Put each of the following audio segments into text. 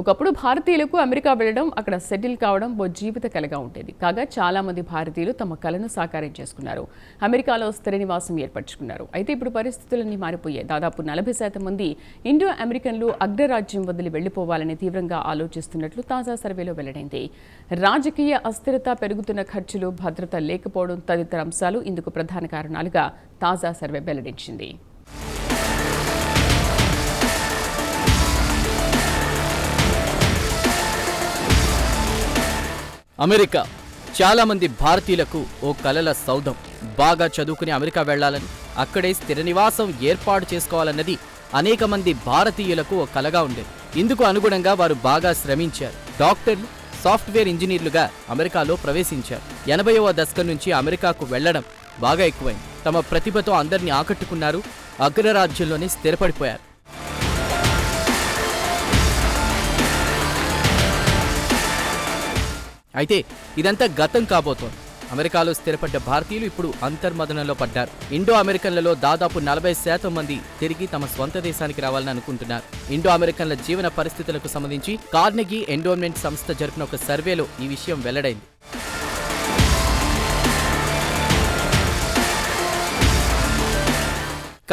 ఒకప్పుడు భారతీయులకు అమెరికా వెళ్లడం, అక్కడ సెటిల్ కావడం ఓ జీవిత కలగా ఉండేది. కాగా చాలా మంది భారతీయులు తమ కలను సాకారం చేసుకున్నారు. అమెరికాలో స్థిర నివాసం ఏర్పరచుకున్నారు. అయితే ఇప్పుడు పరిస్థితులన్నీ మారిపోయాయి. దాదాపు 40% మంది ఇండో అమెరికన్లు అగ్రరాజ్యం వదిలి వెళ్లిపోవాలని తీవ్రంగా ఆలోచిస్తున్నట్లు తాజా సర్వేలో వెల్లడైంది. రాజకీయ అస్థిరత, పెరుగుతున్న ఖర్చులు, భద్రత లేకపోవడం తదితర అంశాలు ఇందుకు ప్రధాన కారణాలుగా తాజా సర్వే వెల్లడించింది. అమెరికా చాలా మంది భారతీయులకు ఓ కలల సౌధం. బాగా చదువుకుని అమెరికా వెళ్లాలని, అక్కడే స్థిర నివాసం ఏర్పాటు చేసుకోవాలన్నది అనేక మంది భారతీయులకు ఓ కలగా ఉండేది. ఇందుకు అనుగుణంగా వారు బాగా శ్రమించారు. డాక్టర్లు, సాఫ్ట్వేర్ ఇంజనీర్లుగా అమెరికాలో ప్రవేశించారు. 80వ దశకం నుంచి అమెరికాకు వెళ్లడం బాగా ఎక్కువైంది. తమ ప్రతిభతో అందరినీ ఆకట్టుకున్నారు. అగ్రరాజ్యంలోనే స్థిరపడిపోయారు. అయితే ఇదంతా గతం కాబోతోంది. అమెరికాలో స్థిరపడ్డ భారతీయులు ఇప్పుడు అంతర్మదనంలో పడ్డారు. ఇండో అమెరికన్లలో దాదాపు 40% మంది తిరిగి తమ స్వంత దేశానికి రావాలని అనుకుంటున్నారు. ఇండో అమెరికన్ల జీవన పరిస్థితులకు సంబంధించి కార్నెగీ ఎండోన్మెంట్ సంస్థ జరిపిన ఒక సర్వేలో ఈ విషయం వెల్లడైంది.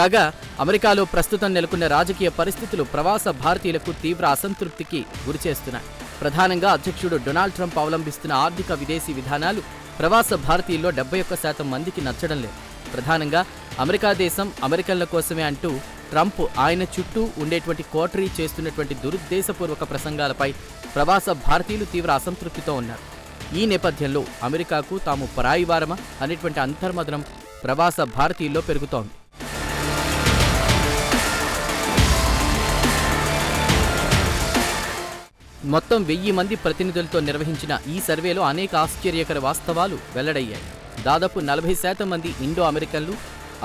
కాగా అమెరికాలో ప్రస్తుతం నెలకొన్న రాజకీయ పరిస్థితులు ప్రవాస భారతీయులకు తీవ్ర అసంతృప్తికి గురిచేస్తున్నాయి. ప్రధానంగా అధ్యక్షుడు డొనాల్డ్ ట్రంప్ అవలంబిస్తున్న ఆర్థిక విదేశీ విధానాలు ప్రవాస భారతీయుల్లో 71% మందికి నచ్చడం లేదు. ప్రధానంగా అమెరికా దేశం అమెరికన్ల కోసమే అంటూ ట్రంప్ ఆయన చుట్టూ ఉండేటువంటి కోటరీ చేస్తున్నటువంటి దురుద్దేశపూర్వక ప్రసంగాలపై ప్రవాస భారతీయులు తీవ్ర అసంతృప్తితో ఉన్నారు. ఈ నేపథ్యంలో అమెరికాకు తాము పరాయివారమా అనేటువంటి అంతర్మదనం ప్రవాస భారతీయుల్లో పెరుగుతోంది. మొత్తం 1000 మంది ప్రతినిధులతో నిర్వహించిన ఈ సర్వేలో అనేక ఆశ్చర్యకర వాస్తవాలు వెల్లడయ్యాయి. దాదాపు 40% మంది ఇండో అమెరికన్లు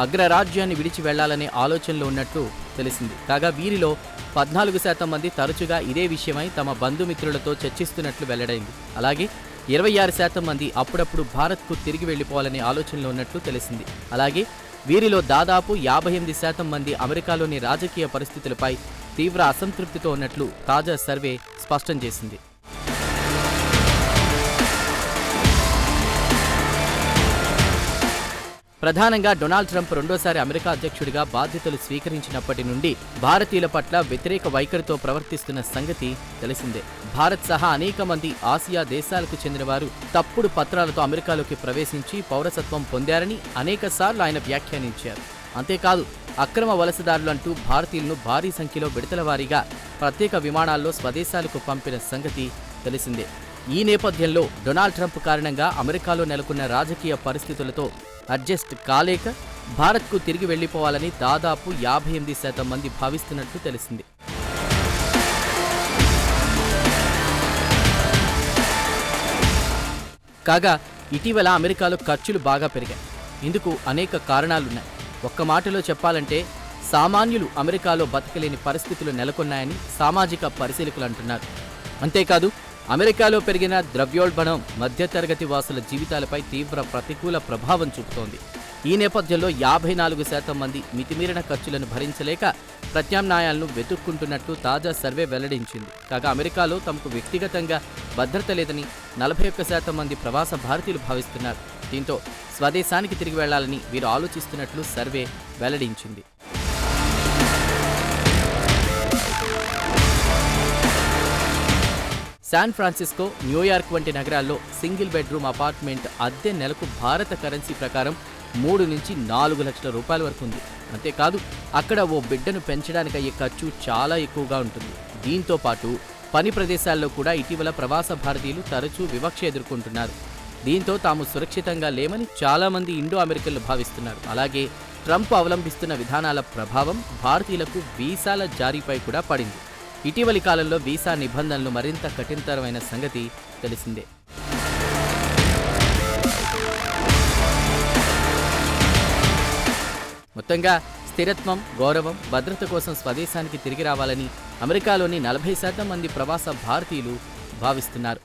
అగ్రరాజ్యాన్ని విడిచి వెళ్లాలనే ఆలోచనలో ఉన్నట్లు తెలిసింది. కాగా వీరిలో 14% మంది తరచుగా ఇదే విషయమై తమ బంధుమిత్రులతో చర్చిస్తున్నట్లు వెల్లడైంది. అలాగే 26% మంది అప్పుడప్పుడు భారత్కు తిరిగి వెళ్లిపోవాలనే ఆలోచనలో ఉన్నట్లు తెలిసింది. అలాగే వీరిలో దాదాపు 58% మంది అమెరికాలోని రాజకీయ పరిస్థితులపై తీవ్ర అసంతృప్తితో ఉన్నట్లు తాజా సర్వే స్పష్టం చేసింది. ప్రధానంగా డొనాల్డ్ ట్రంప్ రెండోసారి అమెరికా అధ్యక్షుడిగా బాధ్యతలు స్వీకరించినప్పటి నుండి భారతీయుల పట్ల వ్యతిరేక వైఖరితో ప్రవర్తిస్తున్న సంగతి తెలిసిందే. భారత్ సహా అనేక మంది ఆసియా దేశాలకు చెందినవారు తప్పుడు పత్రాలతో అమెరికాలోకి ప్రవేశించి పౌరసత్వం పొందారని అనేకసార్లు ఆయన వ్యాఖ్యానించారు. అంతేకాదు అక్రమ వలసదారులంటూ భారతీయులను భారీ సంఖ్యలో విడతల వారీగా ప్రత్యేక విమానాల్లో స్వదేశాలకు పంపిన సంగతి తెలిసిందే. ఈ నేపథ్యంలో డొనాల్డ్ ట్రంప్ కారణంగా అమెరికాలో నెలకొన్న రాజకీయ పరిస్థితులతో అడ్జస్ట్ కాలేక భారత్కు తిరిగి వెళ్లిపోవాలని దాదాపు 58% మంది భావిస్తున్నట్లు తెలిసింది. కాగా ఇటీవల అమెరికాలో ఖర్చులు బాగా పెరిగాయి. ఇందుకు అనేక కారణాలున్నాయి. ఒక్క మాటలో చెప్పాలంటే సామాన్యులు అమెరికాలో బతకలేని పరిస్థితులు నెలకొన్నాయని సామాజిక పరిశీలకులు అంటున్నారు. అంతేకాదు అమెరికాలో పెరిగిన ద్రవ్యోల్బణం మధ్యతరగతి వాసుల జీవితాలపై తీవ్ర ప్రతికూల ప్రభావం చూపుతోంది. ఈ నేపథ్యంలో 54% మంది మితిమీరిన ఖర్చులను భరించలేక ప్రత్యామ్నాయాలను వెతుక్కుంటున్నట్లు తాజా సర్వే వెల్లడించింది. కాగా అమెరికాలో తమకు వ్యక్తిగతంగా భద్రత లేదని 41% మంది ప్రవాస భారతీయులు భావిస్తున్నారు. దీంతో స్వదేశానికి తిరిగి వెళ్లాలని వీరు ఆలోచిస్తున్నట్లు సర్వే వెల్లడించింది. శాన్ ఫ్రాన్సిస్కో, న్యూయార్క్ వంటి నగరాల్లో సింగిల్ బెడ్రూమ్ అపార్ట్మెంట్ అద్దె నెలకు భారత కరెన్సీ ప్రకారం 3 నుంచి 4 లక్షల రూపాయల వరకు ఉంది. అంతేకాదు అక్కడ ఓ బిడ్డను పెంచడానికి అయ్యే ఖర్చు చాలా ఎక్కువగా ఉంటుంది. దీంతో పాటు పని ప్రదేశాల్లో కూడా ఇటీవల ప్రవాస భారతీయులు తరచూ వివక్ష ఎదుర్కొంటున్నారు. దీంతో తాము సురక్షితంగా లేమని చాలామంది ఇండో అమెరికన్లు భావిస్తున్నారు. అలాగే ట్రంప్ అవలంబిస్తున్న విధానాల ప్రభావం భారతీయులకు వీసాల జారీపై కూడా పడింది. ఇటీవలి కాలంలో వీసా నిబంధనలు మరింత కఠినతరమైన సంగతి తెలిసిందే. మొత్తంగా స్థిరత్వం, గౌరవం, భద్రత కోసం స్వదేశానికి తిరిగి రావాలని అమెరికాలోని 40% మంది ప్రవాస భారతీయులు భావిస్తున్నారు.